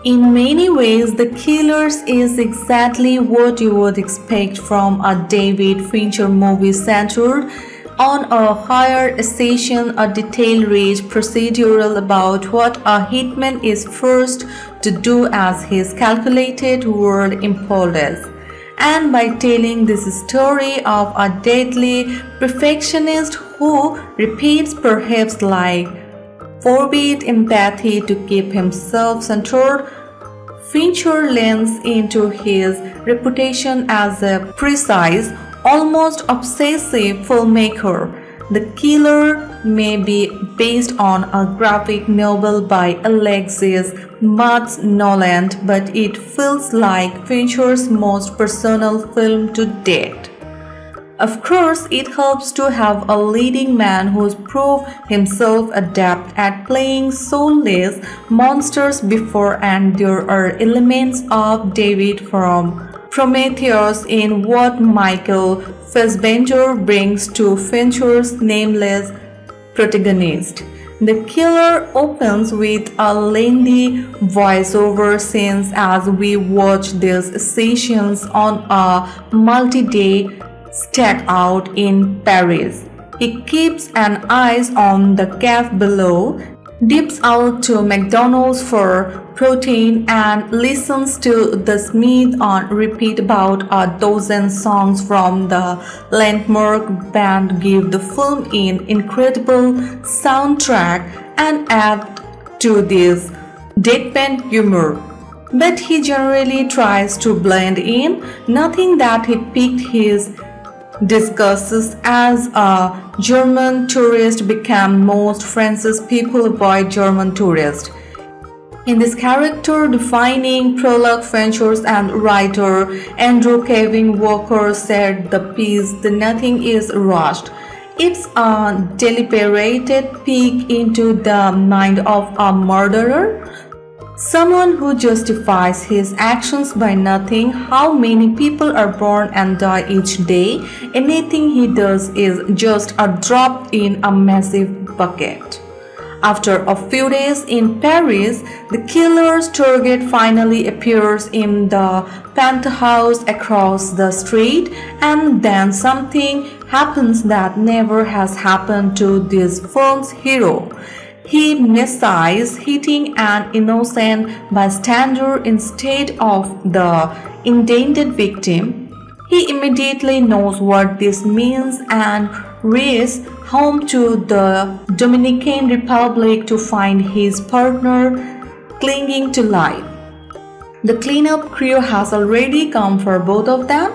In many ways, The Killers is exactly what you would expect from a David Fincher movie centered on a higher station, a detail-rich procedural about what a hitman is forced to do as his calculated world implodes. And by telling this story of a deadly perfectionist who repeats perhaps like forbid empathy to keep himself centered, Fincher leans into his reputation as a precise, almost obsessive filmmaker. The Killer may be based on a graphic novel by Alexis Matz Nolent, but it feels like Fincher's most personal film to date. Of course, it helps to have a leading man who's proved himself adept at playing soulless monsters before, and there are elements of David from Prometheus in what Michael Fassbender brings to Fincher's nameless protagonist. The Killer opens with a lengthy voiceover scenes as we watch these sessions on a multi-day stakeout in Paris. He keeps an eye on the café below, dips out to McDonald's for protein, and listens to the Smith on repeat. About a dozen songs from the landmark band give the film an incredible soundtrack and add to this deadpan humor. But he generally tries to blend in. Nothing that he picked his discusses as a German tourist became most France's people avoid German tourists. In this character-defining prologue, Fincher and writer Andrew Kevin Walker said the piece, "The nothing is rushed. It's a deliberate peek into the mind of a murderer. Someone who justifies his actions by nothing. How many people are born and die each day? Anything he does is just a drop in a massive bucket." After a few days in Paris, the killer's target finally appears in the penthouse across the street, and then something happens that never has happened to this film's hero. He misses hitting an innocent bystander instead of the intended victim. He immediately knows what this means and races home to the Dominican Republic to find his partner clinging to life. The cleanup crew has already come for both of them.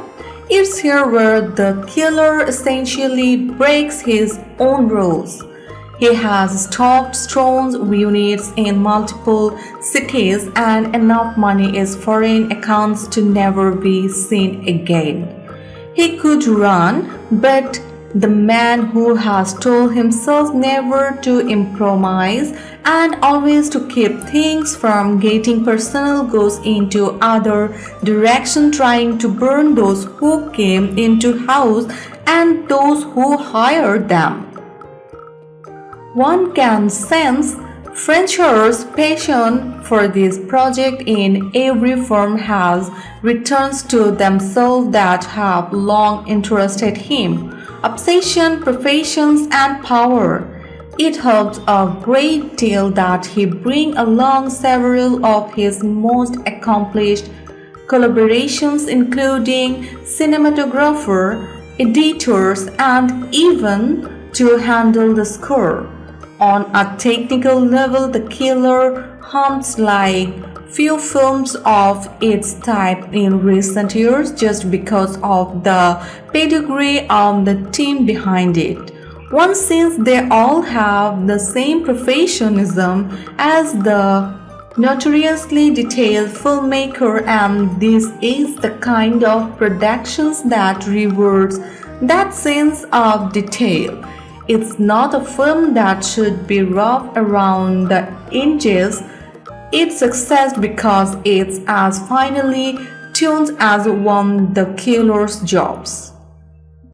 It's here where the killer essentially breaks his own rules. He has stocked drones units in multiple cities, and enough money is foreign accounts to never be seen again. He could run, but the man who has told himself never to improvise and always to keep things from getting personal goes into other direction, trying to burn those who came into house and those who hired them. One can sense Fincher's passion for this project in every film has returns to themselves that have long interested him: obsession, professions, and power. It helps a great deal that he brings along several of his most accomplished collaborations, including cinematographer, editors, and even to handle the score. On a technical level, The Killer hums like few films of its type in recent years, just because of the pedigree of the team behind it. One, since they all have the same professionalism as the notoriously detailed filmmaker, and this is the kind of productions that rewards that sense of detail. It's not a film that should be rough around the edges. It's success because it's as finely tuned as one the killer's jobs.